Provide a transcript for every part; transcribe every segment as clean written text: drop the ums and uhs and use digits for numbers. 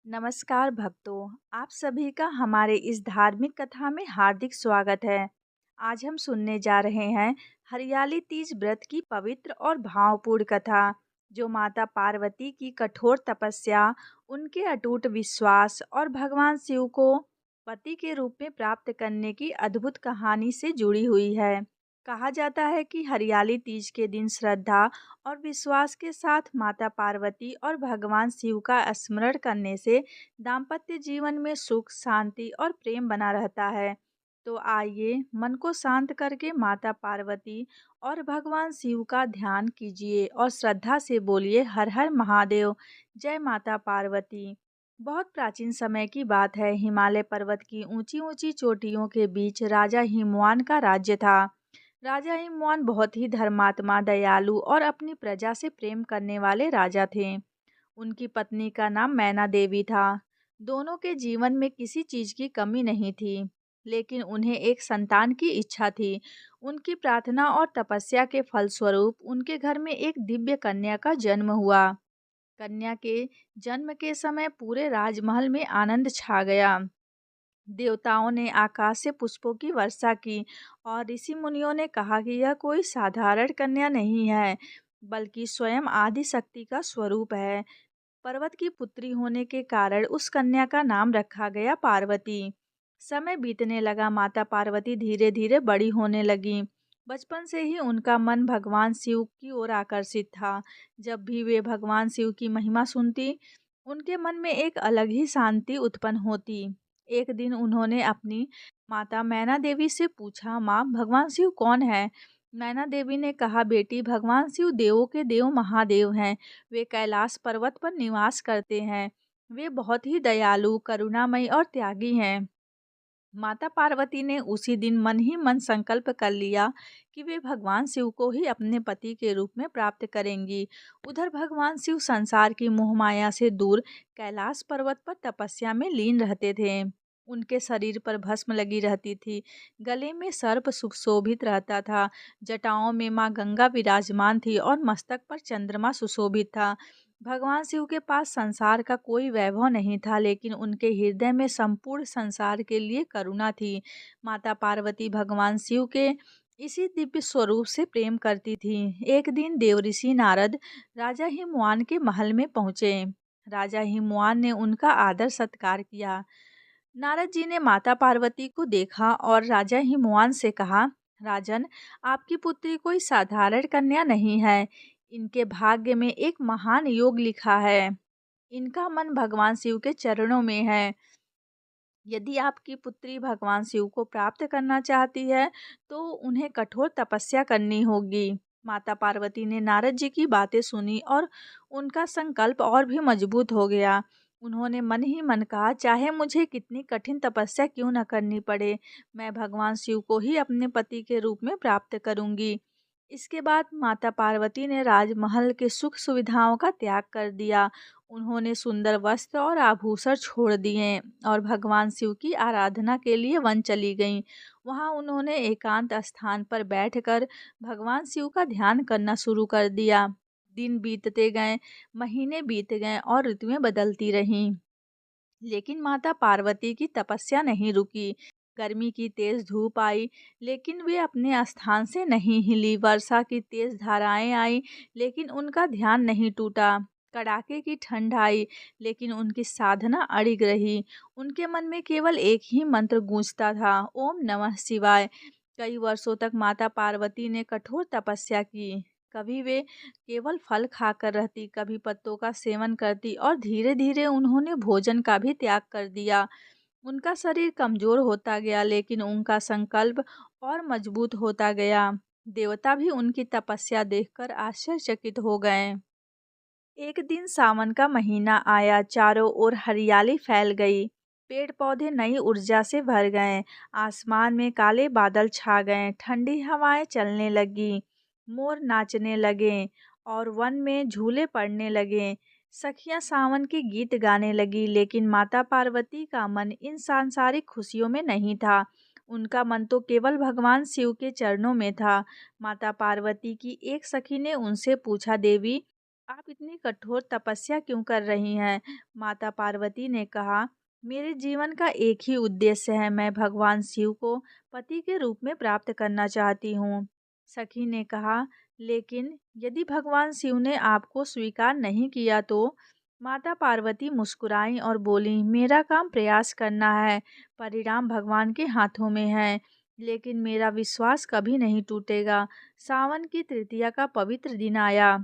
नमस्कार भक्तों, आप सभी का हमारे इस धार्मिक कथा में हार्दिक स्वागत है। आज हम सुनने जा रहे हैं हरियाली तीज व्रत की पवित्र और भावपूर्ण कथा, जो माता पार्वती की कठोर तपस्या, उनके अटूट विश्वास और भगवान शिव को पति के रूप में प्राप्त करने की अद्भुत कहानी से जुड़ी हुई है। कहा जाता है कि हरियाली तीज के दिन श्रद्धा और विश्वास के साथ माता पार्वती और भगवान शिव का स्मरण करने से दाम्पत्य जीवन में सुख, शांति और प्रेम बना रहता है। तो आइए मन को शांत करके माता पार्वती और भगवान शिव का ध्यान कीजिए और श्रद्धा से बोलिए हर हर महादेव, जय माता पार्वती। बहुत प्राचीन समय की बात है। हिमालय पर्वत की ऊंची ऊंची चोटियों के बीच राजा हिमवान का राज्य था। राजा हिमवान बहुत ही धर्मात्मा, दयालु और अपनी प्रजा से प्रेम करने वाले राजा थे। उनकी पत्नी का नाम मैना देवी था। दोनों के जीवन में किसी चीज की कमी नहीं थी, लेकिन उन्हें एक संतान की इच्छा थी। उनकी प्रार्थना और तपस्या के फलस्वरूप उनके घर में एक दिव्य कन्या का जन्म हुआ। कन्या के जन्म के समय पूरे राजमहल में आनंद छा गया। देवताओं ने आकाश से पुष्पों की वर्षा की और ऋषि मुनियों ने कहा कि यह कोई साधारण कन्या नहीं है, बल्कि स्वयं आदि शक्ति का स्वरूप है। पर्वत की पुत्री होने के कारण उस कन्या का नाम रखा गया पार्वती। समय बीतने लगा, माता पार्वती धीरे धीरे बड़ी होने लगी। बचपन से ही उनका मन भगवान शिव की ओर आकर्षित था। जब भी वे भगवान शिव की महिमा सुनती, उनके मन में एक अलग ही शांति उत्पन्न होती। एक दिन उन्होंने अपनी माता मैना देवी से पूछा, माँ, भगवान शिव कौन है? मैना देवी ने कहा, बेटी, भगवान शिव देवों के देव महादेव हैं। वे कैलाश पर्वत पर निवास करते हैं। वे बहुत ही दयालु, करुणामयी और त्यागी हैं। माता पार्वती ने उसी दिन मन ही मन संकल्प कर लिया कि वे भगवान शिव को ही अपने पति के रूप में प्राप्त करेंगी। उधर भगवान शिव संसार की मोहमाया से दूर कैलाश पर्वत पर तपस्या में लीन रहते थे। उनके शरीर पर भस्म लगी रहती थी, गले में सर्प सुशोभित रहता था, जटाओं में माँ गंगा विराजमान थी और मस्तक पर चंद्रमा सुशोभित था। भगवान शिव के पास संसार का कोई वैभव नहीं था, लेकिन उनके हृदय में संपूर्ण संसार के लिए करुणा थी। माता पार्वती भगवान शिव के इसी दिव्य स्वरूप से प्रेम करती थी। एक दिन देवऋषि नारद राजा हिमवान के महल में पहुंचे। राजा हिमवान ने उनका आदर सत्कार किया। नारद जी ने माता पार्वती को देखा और राजा हिमवान से कहा, राजन, आपकी पुत्री कोई साधारण कन्या नहीं है। इनके भाग्य में एक महान योग लिखा है। इनका मन भगवान शिव के चरणों में है। यदि आपकी पुत्री भगवान शिव को प्राप्त करना चाहती है, तो उन्हें कठोर तपस्या करनी होगी। माता पार्वती ने नारद जी की बातें सुनी और उनका संकल्प और भी मजबूत हो गया। उन्होंने मन ही मन कहा, चाहे मुझे कितनी कठिन तपस्या क्यों न करनी पड़े, मैं भगवान शिव को ही अपने पति के रूप में प्राप्त करूंगी। इसके बाद माता पार्वती ने राजमहल के सुख सुविधाओं का त्याग कर दिया। उन्होंने सुंदर वस्त्र और आभूषण छोड़ दिए और भगवान शिव की आराधना के लिए वन चली गईं। वहां उन्होंने एकांत स्थान पर बैठकर भगवान शिव का ध्यान करना शुरू कर दिया। दिन बीतते गए, महीने बीत गए और ऋतुएं बदलती रहीं, लेकिन माता पार्वती की तपस्या नहीं रुकी। गर्मी की तेज धूप आई, लेकिन वे अपने स्थान से नहीं हिली। वर्षा की तेज धाराएं आई, लेकिन उनका ध्यान नहीं टूटा। कड़ाके की ठंड आई, लेकिन उनकी साधना अड़िग रही। उनके मन में केवल एक ही मंत्र गूंजता था, ओम नमः शिवाय। कई वर्षों तक माता पार्वती ने कठोर तपस्या की। कभी वे केवल फल खाकर रहती, कभी पत्तों का सेवन करती और धीरे धीरे उन्होंने भोजन का भी त्याग कर दिया। उनका शरीर कमजोर होता गया, लेकिन उनका संकल्प और मजबूत होता गया। देवता भी उनकी तपस्या देखकर आश्चर्यचकित हो गए। एक दिन सावन का महीना आया, चारों ओर हरियाली फैल गई। पेड़ पौधे नई ऊर्जा से भर गए। आसमान में काले बादल छा गए, ठंडी हवाएं चलने लगी, मोर नाचने लगे और वन में झूले पड़ने लगे। सखियां सावन के गीत गाने लगी, लेकिन माता पार्वती का मन इन सांसारिक खुशियों में नहीं था। उनका मन तो केवल भगवान शिव के चरणों में था। माता पार्वती की एक सखी ने उनसे पूछा, देवी, आप इतनी कठोर तपस्या क्यों कर रही हैं? माता पार्वती ने कहा, मेरे जीवन का एक ही उद्देश्य है, मैं भगवान शिव को पति के रूप में प्राप्त करना चाहती हूँ। सखी ने कहा, लेकिन यदि भगवान शिव ने आपको स्वीकार नहीं किया तो? माता पार्वती मुस्कुराई और बोली, मेरा काम प्रयास करना है, परिणाम भगवान के हाथों में है। लेकिन मेरा विश्वास कभी नहीं टूटेगा। सावन की तृतीया का पवित्र दिन आया।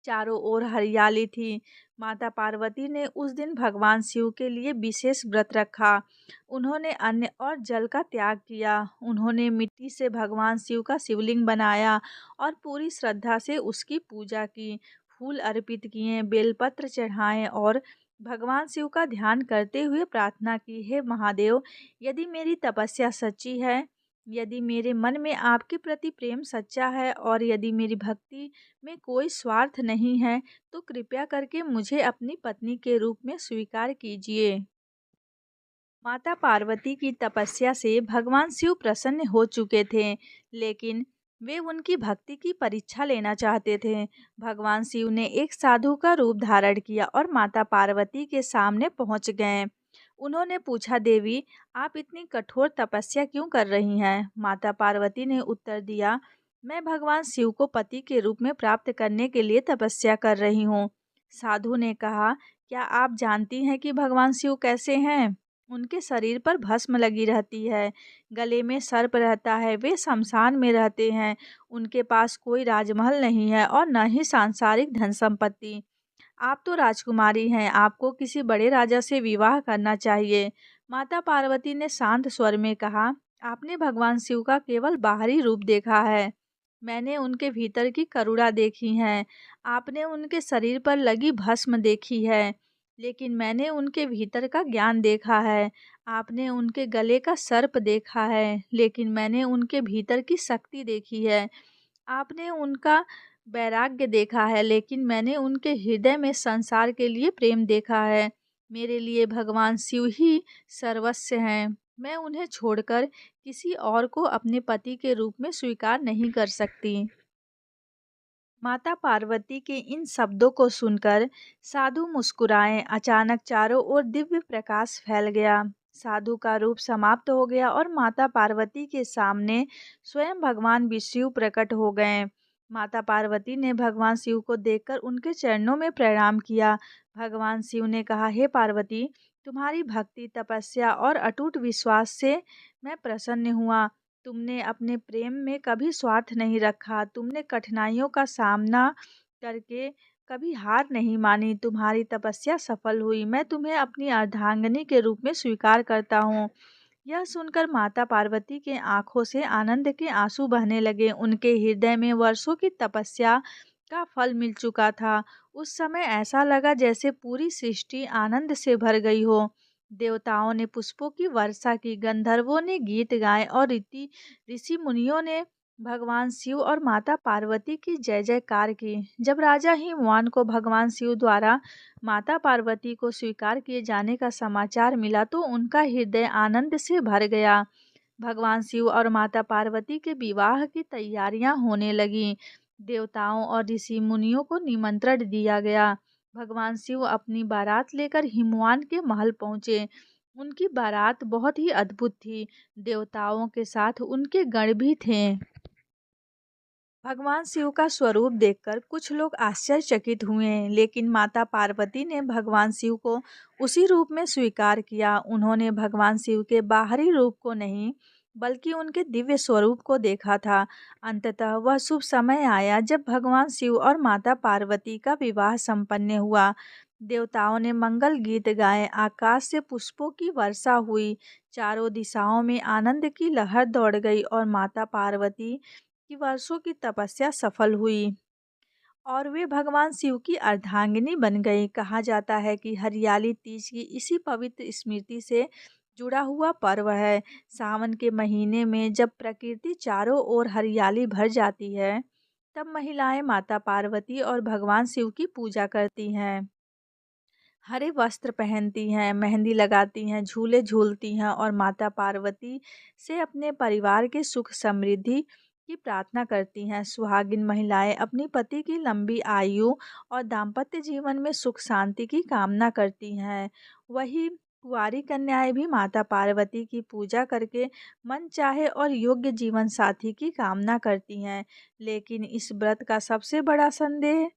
चारों ओर हरियाली थी। माता पार्वती ने उस दिन भगवान शिव के लिए विशेष व्रत रखा। उन्होंने अन्न और जल का त्याग किया। उन्होंने मिट्टी से भगवान शिव का शिवलिंग बनाया और पूरी श्रद्धा से उसकी पूजा की। फूल अर्पित किए, बेलपत्र चढ़ाए और भगवान शिव का ध्यान करते हुए प्रार्थना की, हे महादेव, यदि मेरी तपस्या सच्ची है, यदि मेरे मन में आपके प्रति प्रेम सच्चा है और यदि मेरी भक्ति में कोई स्वार्थ नहीं है, तो कृपया करके मुझे अपनी पत्नी के रूप में स्वीकार कीजिए। माता पार्वती की तपस्या से भगवान शिव प्रसन्न हो चुके थे, लेकिन वे उनकी भक्ति की परीक्षा लेना चाहते थे। भगवान शिव ने एक साधु का रूप धारण किया और माता पार्वती के सामने पहुंच गए। उन्होंने पूछा, देवी, आप इतनी कठोर तपस्या क्यों कर रही हैं? माता पार्वती ने उत्तर दिया, मैं भगवान शिव को पति के रूप में प्राप्त करने के लिए तपस्या कर रही हूँ। साधु ने कहा, क्या आप जानती हैं कि भगवान शिव कैसे हैं? उनके शरीर पर भस्म लगी रहती है, गले में सर्प रहता है, वे शमशान में रहते हैं, उनके पास कोई राजमहल नहीं है और न ही सांसारिक धन संपत्ति। आप तो राजकुमारी हैं, आपको किसी बड़े राजा से विवाह करना चाहिए। माता पार्वती ने शांत स्वर में कहा, आपने भगवान शिव का केवल बाहरी रूप देखा है, मैंने उनके भीतर की करुणा देखी है। आपने उनके शरीर पर लगी भस्म देखी है, लेकिन मैंने उनके भीतर का ज्ञान देखा है। आपने उनके गले का सर्प देखा है, लेकिन मैंने उनके भीतर की शक्ति देखी है। आपने उनका वैराग्य देखा है, लेकिन मैंने उनके हृदय में संसार के लिए प्रेम देखा है। मेरे लिए भगवान शिव ही सर्वस्व हैं। मैं उन्हें छोड़कर किसी और को अपने पति के रूप में स्वीकार नहीं कर सकती। माता पार्वती के इन शब्दों को सुनकर साधु मुस्कुराए। अचानक चारों ओर दिव्य प्रकाश फैल गया। साधु का रूप समाप्त हो गया और माता पार्वती के सामने स्वयं भगवान विष्णु प्रकट हो गए। माता पार्वती ने भगवान शिव को देखकर उनके चरणों में प्रणाम किया। भगवान शिव ने कहा, हे पार्वती, तुम्हारी भक्ति, तपस्या और अटूट विश्वास से मैं प्रसन्न हुआ। तुमने अपने प्रेम में कभी स्वार्थ नहीं रखा, तुमने कठिनाइयों का सामना करके कभी हार नहीं मानी, तुम्हारी तपस्या सफल हुई। मैं तुम्हें अपनी अर्धांगिनी के रूप में स्वीकार करता हूँ। यह सुनकर माता पार्वती के आंखों से आनंद के आंसू बहने लगे। उनके हृदय में वर्षों की तपस्या का फल मिल चुका था। उस समय ऐसा लगा जैसे पूरी सृष्टि आनंद से भर गई हो। देवताओं ने पुष्पों की वर्षा की, गंधर्वों ने गीत गाए और ऋषि ऋषि मुनियों ने भगवान शिव और माता पार्वती की जय जयकार की। जब राजा हिमवान को भगवान शिव द्वारा माता पार्वती को स्वीकार किए जाने का समाचार मिला तो उनका हृदय आनंद से भर गया। भगवान शिव और माता पार्वती के विवाह की तैयारियां होने लगीं। देवताओं और ऋषि मुनियों को निमंत्रण दिया गया। भगवान शिव अपनी बारात लेकर हिमवान के महल पहुंचे। उनकी बारात बहुत ही अद्भुत थी। देवताओं के साथ उनके गण भी थे। भगवान शिव का स्वरूप देखकर कुछ लोग आश्चर्यचकित हुए, लेकिन माता पार्वती ने भगवान शिव को उसी रूप में स्वीकार किया। उन्होंने भगवान शिव के बाहरी रूप को नहीं, बल्कि उनके दिव्य स्वरूप को देखा था। अंततः वह शुभ समय आया जब भगवान शिव और माता पार्वती का विवाह संपन्न हुआ। देवताओं ने मंगल गीत गाए, आकाश से पुष्पों की वर्षा हुई, चारों दिशाओं में आनंद की लहर दौड़ गई और माता पार्वती कि वर्षों की तपस्या सफल हुई और वे भगवान शिव की अर्धांगिनी बन गई। कहा जाता है कि हरियाली तीज की इसी पवित्र स्मृति से जुड़ा हुआ पर्व है। सावन के महीने में जब प्रकृति चारों ओर हरियाली भर जाती है, तब महिलाएं माता पार्वती और भगवान शिव की पूजा करती हैं। हरे वस्त्र पहनती हैं, मेहंदी लगाती हैं, झूले झूलती हैं और माता पार्वती से अपने परिवार के सुख समृद्धि की प्रार्थना करती हैं। सुहागिन महिलाएं अपनी पति की लंबी आयु और दाम्पत्य जीवन में सुख शांति की कामना करती हैं। वही कुंवारी कन्याएं भी माता पार्वती की पूजा करके मन चाहे और योग्य जीवन साथी की कामना करती हैं। लेकिन इस व्रत का सबसे बड़ा संदेश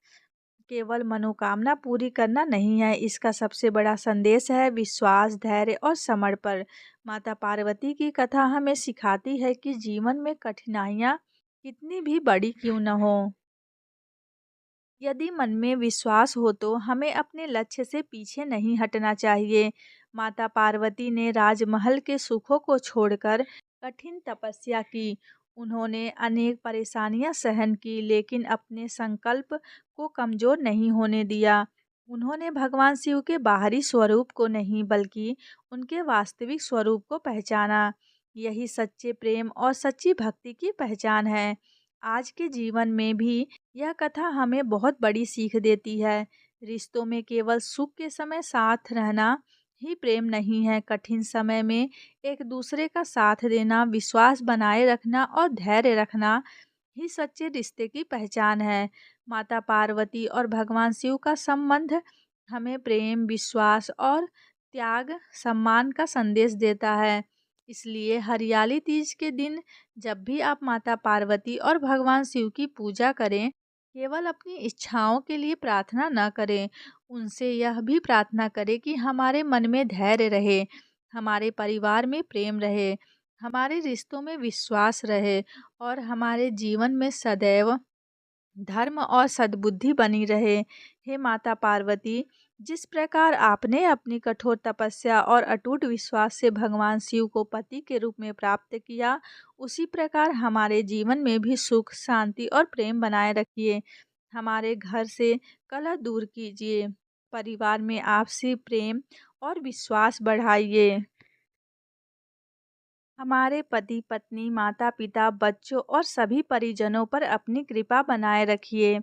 केवल मनोकामना पूरी करना नहीं है, इसका सबसे बड़ा संदेश है विश्वास, धैर्य और समर्पण। माता पार्वती की कथा हमें सिखाती है कि जीवन में कठिनाइयाँ कितनी भी बड़ी क्यों न हो, यदि मन में विश्वास हो तो हमें अपने लक्ष्य से पीछे नहीं हटना चाहिए। माता पार्वती ने राजमहल के सुखों को छोड़कर कठिन तपस्या की। उन्होंने अनेक परेशानियां सहन की, लेकिन अपने संकल्प को कमजोर नहीं होने दिया। उन्होंने भगवान शिव के बाहरी स्वरूप को नहीं, बल्कि उनके वास्तविक स्वरूप को पहचाना। यही सच्चे प्रेम और सच्ची भक्ति की पहचान है। आज के जीवन में भी यह कथा हमें बहुत बड़ी सीख देती है। रिश्तों में केवल सुख के समय साथ रहना ही प्रेम नहीं है। कठिन समय में एक दूसरे का साथ देना, विश्वास बनाए रखना और धैर्य रखना ही सच्चे रिश्ते की पहचान है। माता पार्वती और भगवान शिव का संबंध हमें प्रेम, विश्वास और त्याग, सम्मान का संदेश देता है। इसलिए हरियाली तीज के दिन जब भी आप माता पार्वती और भगवान शिव की पूजा करें, केवल अपनी इच्छाओं के लिए प्रार्थना न करें। उनसे यह भी प्रार्थना करें कि हमारे मन में धैर्य रहे, हमारे परिवार में प्रेम रहे, हमारे रिश्तों में विश्वास रहे और हमारे जीवन में सदैव धर्म और सद्बुद्धि बनी रहे। हे माता पार्वती, जिस प्रकार आपने अपनी कठोर तपस्या और अटूट विश्वास से भगवान शिव को पति के रूप में प्राप्त किया, उसी प्रकार हमारे जीवन में भी सुख, शांति और प्रेम बनाए रखिए। हमारे घर से कलह दूर कीजिए, परिवार में आपसी प्रेम और विश्वास बढ़ाइए। हमारे पति पत्नी, माता पिता, बच्चों और सभी परिजनों पर अपनी कृपा बनाए रखिए।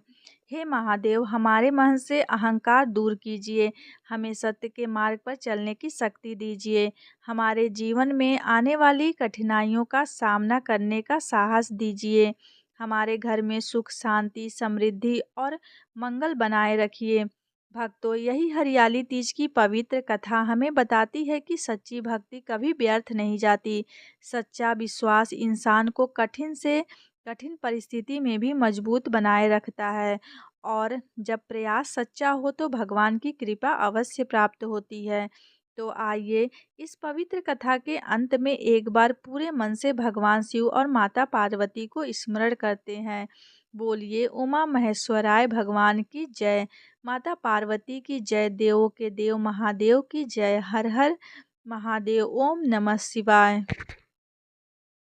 हे महादेव, हमारे मन से अहंकार दूर कीजिए, हमें सत्य के मार्ग पर चलने की शक्ति दीजिए। हमारे जीवन में आने वाली कठिनाइयों का सामना करने का साहस दीजिए। हमारे घर में सुख, शांति, समृद्धि और मंगल बनाए रखिए। भक्तों, यही हरियाली तीज की पवित्र कथा हमें बताती है कि सच्ची भक्ति कभी व्यर्थ नहीं जाती। सच्चा विश्वास इंसान को कठिन से कठिन परिस्थिति में भी मजबूत बनाए रखता है, और जब प्रयास सच्चा हो तो भगवान की कृपा अवश्य प्राप्त होती है। तो आइए इस पवित्र कथा के अंत में एक बार पूरे मन से भगवान शिव और माता पार्वती को स्मरण करते हैं। बोलिए उमा महेश्वराय भगवान की जय, माता पार्वती की जय, देवों के देव महादेव की जय। हर हर महादेव। ओम नमः शिवाय।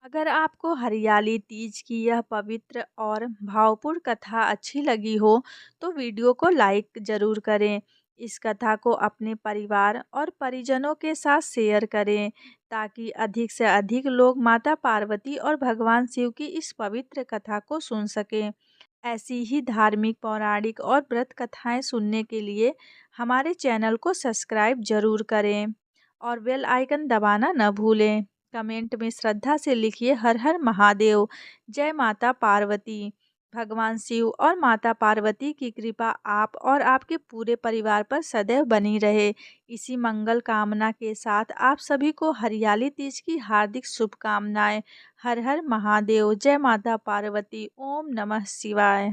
अगर आपको हरियाली तीज की यह पवित्र और भावपूर्ण कथा अच्छी लगी हो तो वीडियो को लाइक ज़रूर करें। इस कथा को अपने परिवार और परिजनों के साथ शेयर करें, ताकि अधिक से अधिक लोग माता पार्वती और भगवान शिव की इस पवित्र कथा को सुन सकें। ऐसी ही धार्मिक, पौराणिक और व्रत कथाएं सुनने के लिए हमारे चैनल को सब्सक्राइब जरूर करें और बेल आइकन दबाना न भूलें। कमेंट में श्रद्धा से लिखिए हर हर महादेव। जय माता पार्वती। भगवान शिव और माता पार्वती की कृपा आप और आपके पूरे परिवार पर सदैव बनी रहे। इसी मंगल कामना के साथ आप सभी को हरियाली तीज की हार्दिक शुभकामनाएं। हर हर महादेव। जय माता पार्वती। ओम नमः शिवाय।